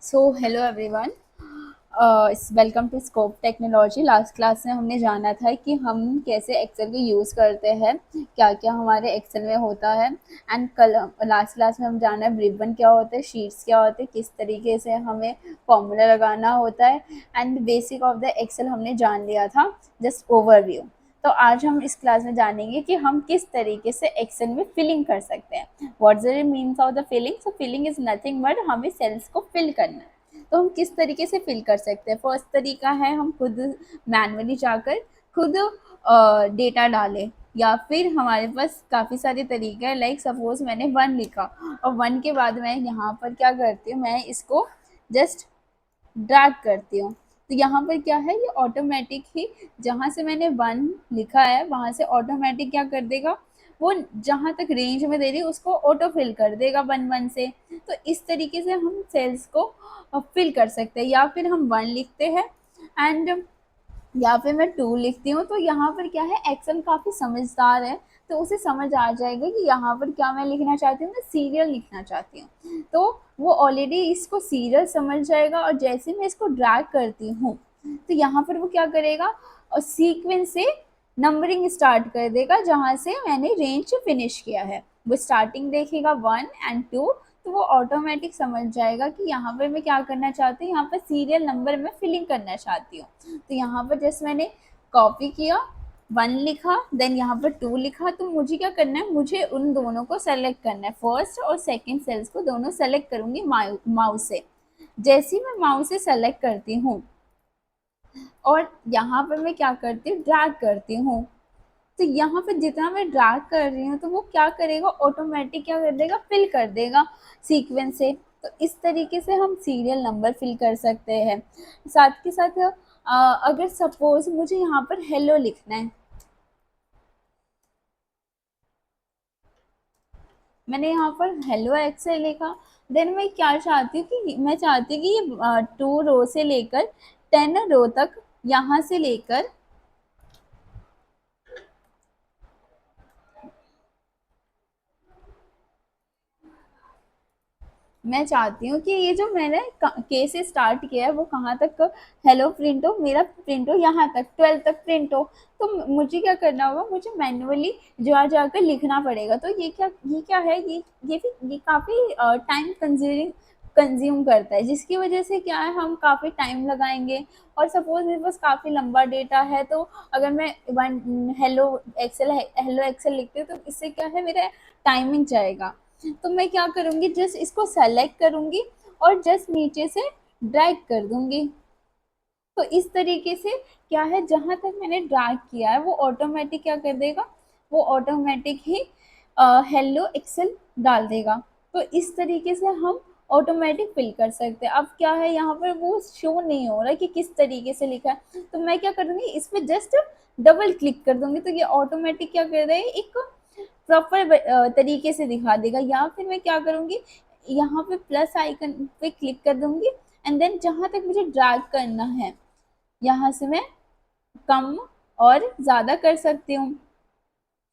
Hello everyone, welcome to Scope Technology. Last class में हमने जाना था कि हम कैसे एक्सेल को यूज़ करते हैं, क्या क्या हमारे एक्सेल में होता है। एंड कल लास्ट क्लास में हम जाना है रिबन क्या होता है, शीट्स क्या होते हैं, किस तरीके से हमें फॉर्मूला लगाना होता है। And basic of the Excel हमने जान लिया था, जस्ट ओवरव्यू। तो आज हम इस क्लास में जानेंगे कि हम किस तरीके से एक्सेल में फिलिंग कर सकते हैं। What's the means of the filling? So filling is nothing but हमें सेल्स को फिल करना है। तो हम किस तरीके से फिल कर सकते हैं? फर्स्ट तरीका है हम खुद मैनुअली जाकर खुद डेटा डालें, या फिर हमारे पास काफ़ी सारे तरीके हैं। लाइक सपोज मैंने 1 लिखा और 1 के बाद मैं यहाँ पर क्या करती हूँ, मैं इसको जस्ट ड्रैग करती हूँ। तो यहाँ पर क्या है, ये ऑटोमेटिक ही जहाँ से मैंने 1 लिखा है वहाँ से ऑटोमेटिक क्या कर देगा, वो जहाँ तक रेंज में दे रही है उसको ऑटो फिल कर देगा 1 से। तो इस तरीके से हम सेल्स को फिल कर सकते हैं। या फिर हम 1 लिखते हैं एंड या फिर मैं 2 लिखती हूँ, तो यहाँ पर क्या है, एक्सेल काफ़ी समझदार है, तो उसे समझ आ जाएगा कि यहाँ पर क्या मैं लिखना चाहती हूँ, मैं सीरियल लिखना चाहती हूँ। तो वो ऑलरेडी इसको सीरियल समझ जाएगा, और जैसे मैं इसको ड्रैग करती हूँ तो यहाँ पर वो क्या करेगा, और सीक्वेंस से नंबरिंग स्टार्ट कर देगा जहाँ से मैंने रेंज फिनिश किया है। वो स्टार्टिंग देखेगा 1 एंड 2, तो वो ऑटोमेटिक समझ जाएगा कि यहाँ पर मैं क्या करना चाहती हूँ, यहाँ पर सीरियल नंबर में फिलिंग करना चाहती हूँ। तो यहाँ पर जैसे मैंने कॉपी किया, 1 लिखा, देन यहाँ पर 2 लिखा, तो मुझे क्या करना है, मुझे उन दोनों को सेलेक्ट करना है। फर्स्ट और सेकंड सेल्स को दोनों सेलेक्ट करूँगी माउस से। जैसे ही मैं माउस से सेलेक्ट करती हूँ और यहाँ पर मैं क्या करती हूँ, ड्रैग करती हूँ, तो यहाँ पे जितना मैं ड्रैग कर रही हूँ तो वो क्या करेगा, ऑटोमेटिक क्या कर देगा, फिल कर देगा सीक्वेंस से। तो इस तरीके से हम सीरियल नंबर फिल कर सकते हैं। साथ के साथ अगर सपोज मुझे यहाँ पर हेलो लिखना है, मैंने यहाँ पर हेलो एक्सेल लिखा, देन मैं क्या चाहती हूँ कि मैं चाहती हूँ कि ये 2 रो से लेकर 10 रो तक, यहाँ से लेकर मैं चाहती हूँ कि ये जो मैंने के से स्टार्ट किया है वो कहाँ तक हेलो प्रिंट हो, मेरा प्रिंट हो यहाँ तक 12 तक प्रिंट हो। तो मुझे क्या करना होगा, मुझे मैन्युअली जाकर लिखना पड़ेगा। तो ये क्या है, ये भी ये काफ़ी टाइम कंज्यूम करता है, जिसकी वजह से क्या है, हम काफ़ी टाइम लगाएंगे। और सपोज मेरे पास काफ़ी लंबा डेटा है, तो अगर मैं वन हेलो एक्सेल लिखती हूँ तो इससे क्या है, मेरा टाइमिंग जाएगा। तो मैं क्या करूँगी, जस्ट इसको सेलेक्ट करूँगी और जस्ट नीचे से ड्रैग कर दूँगी। तो इस तरीके से क्या है, जहाँ तक मैंने ड्रैग किया है वो ऑटोमेटिक क्या कर देगा, वो ऑटोमेटिक ही हेलो एक्सेल डाल देगा। तो इस तरीके से हम ऑटोमेटिक फिल कर सकते हैं। अब क्या है, यहाँ पर वो शो नहीं हो रहा है कि किस तरीके से लिखा है, तो मैं क्या करूँगी, इस पर जस्ट डबल क्लिक कर दूँगी, तो ये ऑटोमेटिक क्या कर देगा, एक प्रॉपर तरीके से दिखा देगा। या फिर मैं क्या करूँगी, यहाँ पे प्लस आइकन पे क्लिक कर दूँगी एंड देन जहाँ तक मुझे ड्रैग करना है, यहाँ से मैं कम और ज़्यादा कर सकती हूँ।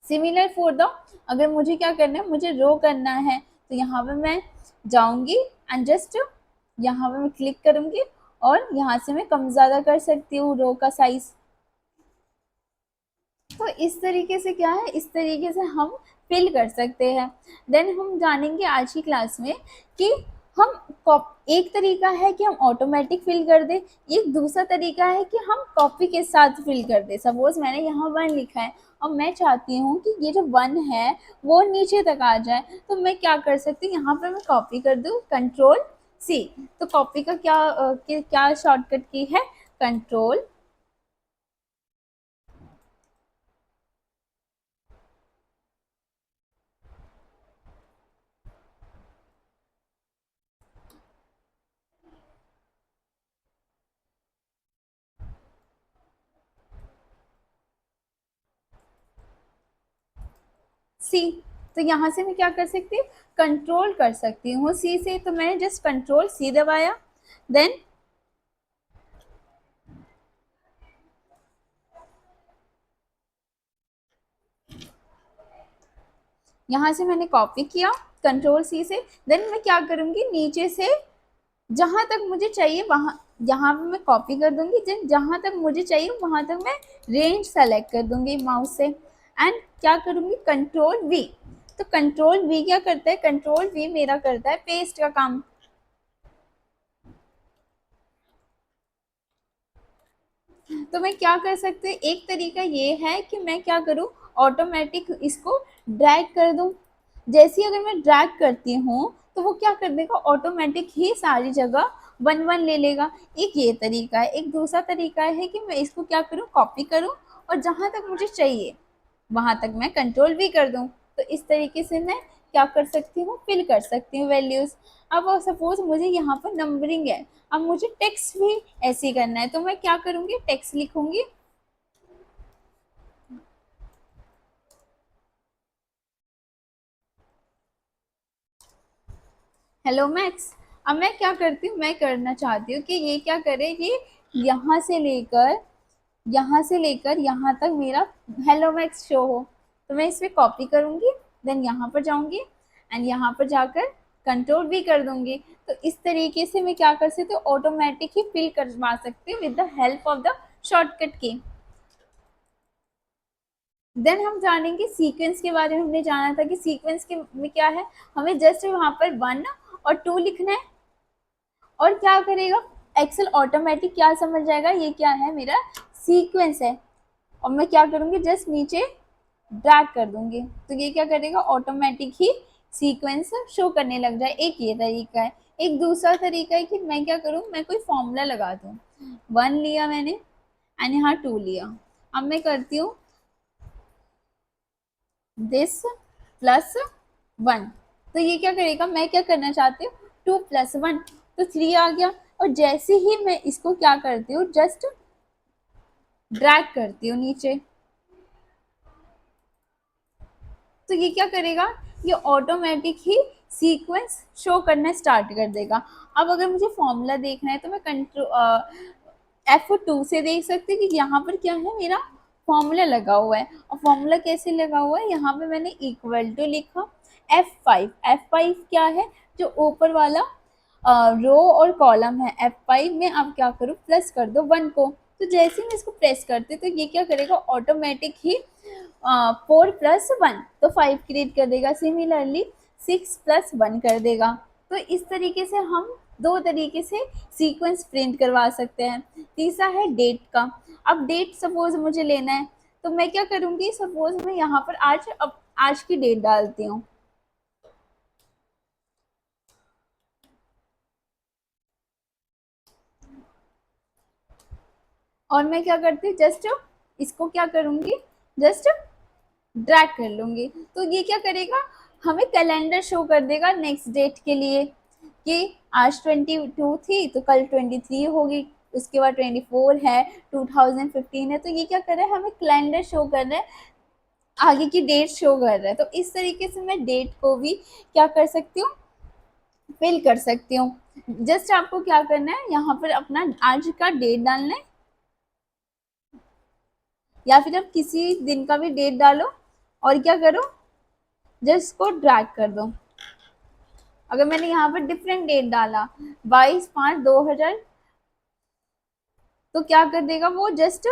सिमिलर फॉर द, अगर मुझे क्या करना है, मुझे रो करना है, तो यहाँ पे मैं जाऊँगी एंड जस्ट यहाँ पे मैं क्लिक करूँगी और यहाँ से मैं कम ज़्यादा कर सकती हूँ रो का साइज़। तो इस तरीके से क्या है, इस तरीके से हम फिल कर सकते हैं। देन हम जानेंगे आज की क्लास में कि हम एक तरीका है कि हम ऑटोमेटिक फिल कर दें, एक दूसरा तरीका है कि हम कॉपी के साथ फिल कर दें। सपोज मैंने यहाँ 1 लिखा है और मैं चाहती हूँ कि ये जो 1 है वो नीचे तक आ जाए, तो मैं क्या कर सकती हूँ, यहाँ पर मैं कॉपी कर दूँ कंट्रोल सी। तो कॉपी का क्या शॉर्टकट की है, कंट्रोल सी। तो यहाँ से मैं क्या कर सकती हूँ, कंट्रोल कर सकती हूँ सी से। तो मैंने जस्ट कंट्रोल सी दबाया, देन यहाँ से मैंने कॉपी किया कंट्रोल सी से, देन मैं क्या करूँगी, नीचे से जहाँ तक मुझे चाहिए वहाँ, यहाँ पे मैं कॉपी कर दूंगी, जहाँ तक मुझे चाहिए वहाँ तक मैं रेंज सेलेक्ट कर दूंगी माउस से, एंड क्या करूंगी, कंट्रोल वी। तो कंट्रोल वी क्या करता है, कंट्रोल वी मेरा करता है पेस्ट का काम। तो मैं क्या कर सकती हूँ, एक तरीका ये है कि मैं क्या करूँ, ऑटोमेटिक इसको ड्रैग कर दूँ। जैसे ही अगर मैं ड्रैग करती हूँ तो वो क्या कर देगा, ऑटोमेटिक ही सारी जगह वन वन ले लेगा। एक ये तरीका है। एक दूसरा तरीका है कि मैं इसको क्या करूँ, कॉपी करूँ और जहाँ तक मुझे चाहिए वहां तक मैं कंट्रोल भी कर दूं। तो इस तरीके से मैं क्या कर सकती हूँ, फिल कर सकती हूँ वैल्यूज। अब सपोज मुझे यहाँ पर नंबरिंग है, अब मुझे टेक्स्ट भी ऐसे ही करना है, तो मैं क्या करूंगी, टेक्स्ट लिखूंगी। Hello max. अब मैं क्या करती हूँ, मैं करना चाहती हूँ कि ये क्या करे, ये यहाँ से लेकर यहाँ से लेकर यहाँ तक मेरा हेलो मैक्स शो हो। तो मैं इस पर कॉपी करूंगी, देन यहाँ पर जाऊंगी एंड यहाँ पर जाकर कंट्रोल भी कर दूंगी। तो इस तरीके से मैं क्या कर सकती हूँ, ऑटोमेटिक ही फिल करवा सकती हूँ with the help of the shortcut की। देन हम जानेंगे सीक्वेंस के बारे में। हमने जाना था कि सीक्वेंस के में क्या है, हमें जस्ट वहां पर 1 और 2 लिखना है, और क्या करेगा एक्सेल ऑटोमेटिक क्या समझ जाएगा, ये क्या है, मेरा सीक्वेंस है। और मैं क्या करूंगी, जस्ट नीचे ड्रैग कर दूंगी, तो ये क्या करेगा, ऑटोमेटिक ही सीक्वेंस शो करने लग जाए। एक ये तरीका है। एक दूसरा तरीका है कि मैं क्या करूँ, मैं कोई फॉर्मूला लगा दूँ। 1 लिया मैंने एंड यहाँ 2 लिया। अब मैं करती हूँ दिस +1। तो ये क्या करेगा, मैं क्या करना चाहती हूँ, 2 + 1 तो 3 आ गया। और जैसे ही मैं इसको क्या करती हूँ, जस्ट ड्रैग करती हूँ नीचे, तो ये क्या करेगा, ये ऑटोमेटिक ही सीक्वेंस शो करना स्टार्ट कर देगा। अब अगर मुझे फॉर्मूला देखना है तो मैं F2 से देख सकती हूँ कि यहाँ पर क्या है, मेरा फॉर्मूला लगा हुआ है। और फॉर्मूला कैसे लगा हुआ है, यहाँ पे मैंने इक्वल टू लिखा F5। F5 क्या है, जो ऊपर वाला रो और कॉलम है, F5 में आप क्या करो, प्लस कर दो 1 को। तो जैसे ही मैं इसको प्रेस करती तो ये क्या करेगा, ऑटोमेटिक ही 4 + 1 तो 5 क्रिएट कर देगा। सिमिलरली 6 + 1 कर देगा। तो इस तरीके से हम दो तरीके से सीक्वेंस प्रिंट करवा सकते हैं। तीसरा है डेट का। अब डेट सपोज मुझे लेना है, तो मैं क्या करूँगी, सपोज मैं यहाँ पर आज की डेट डालती हूँ। और मैं क्या करती हूँ, जस्ट इसको क्या करूँगी, जस्ट ड्रैग कर लूँगी। तो ये क्या करेगा, हमें कैलेंडर शो कर देगा नेक्स्ट डेट के लिए, कि आज 22 थी तो कल 23 होगी, उसके बाद 24 है, 2015 है। तो ये क्या कर रहा है, हमें कैलेंडर शो कर रहा है, आगे की डेट शो कर रहा है। तो इस तरीके से मैं डेट को भी क्या कर सकती हूँ, फिल कर सकती हूँ। जस्ट आपको क्या करना है, यहाँ पर अपना आज का डेट डालना है, या फिर आप किसी दिन का भी डेट डालो और क्या करो, जस्ट इसको ड्रैग कर दो। अगर मैंने यहाँ पर डिफरेंट डेट डाला 22/5/2000, तो क्या कर देगा वो, जस्ट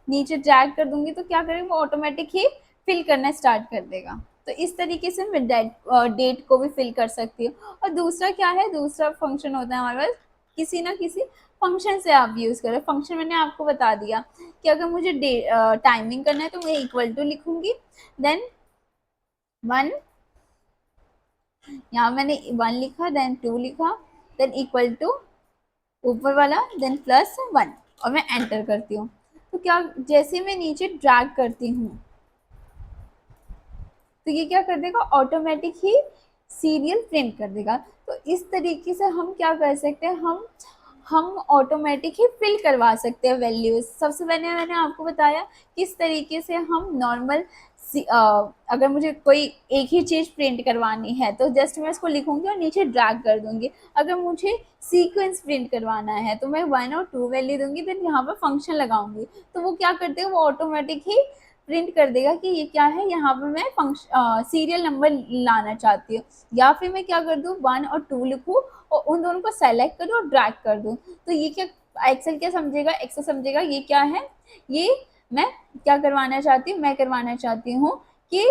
नीचे ड्रैग कर दूंगी तो क्या करेगा, वो ऑटोमेटिक ही फिल करना स्टार्ट कर देगा। तो इस तरीके से मैं डेट को भी फिल कर सकती हूँ। और दूसरा क्या है, दूसरा फंक्शन होता है हमारे पास, किसी ना किसी फंक्शन से आप यूज़ करें। फंक्शन मैंने आपको बता दिया कि अगर मुझे टाइमिंग करना है तो मैं इक्वल टू लिखूंगी, देन 1, यहाँ मैंने 1 लिखा, देन 2 लिखा, देन इक्वल टू ऊपर वाला, देन +1, और मैं एंटर करती हूँ। तो क्या, जैसे मैं नीचे ड्रैग करती हूँ तो ये क्या कर देगा, ऑटोमेटिक ही सीरियल प्रिंट कर देगा। तो इस तरीके से हम क्या कर सकते हैं, हम ऑटोमेटिक ही फिल करवा सकते हैं वैल्यूज। सबसे पहले मैंने आपको बताया किस तरीके से हम नॉर्मल अगर मुझे कोई एक ही चीज़ प्रिंट करवानी है तो जस्ट मैं इसको लिखूंगी और नीचे ड्रैग कर दूंगी। अगर मुझे सीक्वेंस प्रिंट करवाना है तो मैं 1 और 2 वैल्यू दूंगी, देन यहाँ पर फंक्शन लगाऊंगी, तो वो क्या करते हैं, वो ऑटोमेटिक ही प्रिंट कर देगा कि ये क्या है, यहाँ पर मैं फंक्शन सीरियल नंबर लाना चाहती हूँ, या फिर मैं क्या कर दूँ 1 और 2 लिखूँ और उन दोनों को सेलेक्ट करूँ और ड्रैग कर दूँ। तो ये क्या एक्सेल क्या समझेगा, एक्सेल समझेगा ये क्या है, ये मैं क्या करवाना चाहती हूँ, मैं करवाना चाहती हूँ कि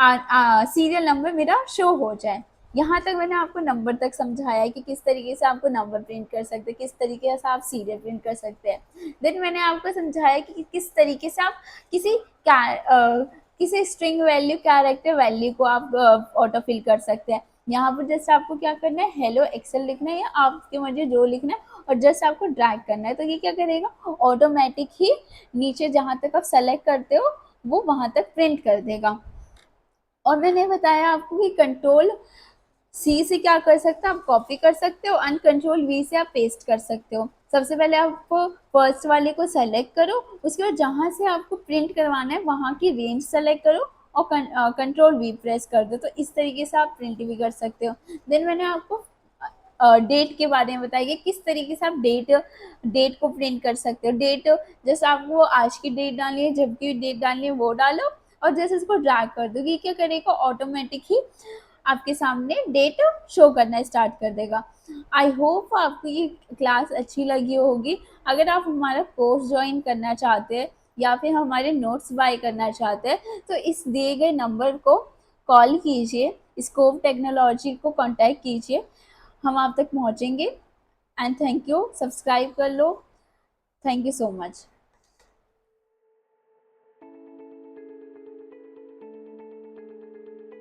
सीरियल नंबर मेरा शो हो जाए। यहाँ तक मैंने आपको नंबर तक समझाया है कि किस तरीके से आपको नंबर प्रिंट कर सकते हैं, किस तरीके से आप सीरियल प्रिंट कर सकते हैं। देन मैंने आपको समझाया कि किस तरीके से आप किसी स्ट्रिंग वैल्यू, कैरेक्टर वैल्यू को आप ऑटो फिल कर सकते हैं। यहाँ पर जैसे आपको क्या करना है, हेलो एक्सेल लिखना है या आपकी मर्जी जो लिखना है, और जस्ट आपको ड्रैग करना है, तो ये क्या करेगा, ऑटोमेटिक ही नीचे जहाँ तक आप सेलेक्ट करते हो वो वहाँ तक प्रिंट कर देगा। और मैंने बताया आपको कि कंट्रोल सी से क्या कर सकते हो, आप कॉपी कर सकते हो, एंड कंट्रोल वी से आप पेस्ट कर सकते हो। सबसे पहले आप फर्स्ट वाले को सेलेक्ट करो, उसके बाद जहाँ से आपको प्रिंट करवाना है वहाँ की रेंज सेलेक्ट करो और कंट्रोल वी प्रेस कर दो, तो इस तरीके से आप प्रिंट भी कर सकते हो। देन मैंने आपको डेट के बारे में बताया कि किस तरीके से आप डेट को प्रिंट कर सकते हो। डेट जैसे आपको आज की डेट डालनी है, जब की डेट डालनी है वो डालो, और जैसे इसको ड्रैग कर दो, ये क्या करेगा, ऑटोमेटिक ही आपके सामने डेट शो करना स्टार्ट कर देगा। आई होप आपको ये क्लास अच्छी लगी होगी। अगर आप हमारा कोर्स ज्वाइन करना चाहते हैं या फिर हमारे नोट्स बाय करना चाहते हैं तो इस दिए गए नंबर को कॉल कीजिए, स्कोप टेक्नोलॉजी को कांटेक्ट कीजिए, हम आप तक पहुंचेंगे। एंड थैंक यू, सब्सक्राइब कर लो। Thank you so much.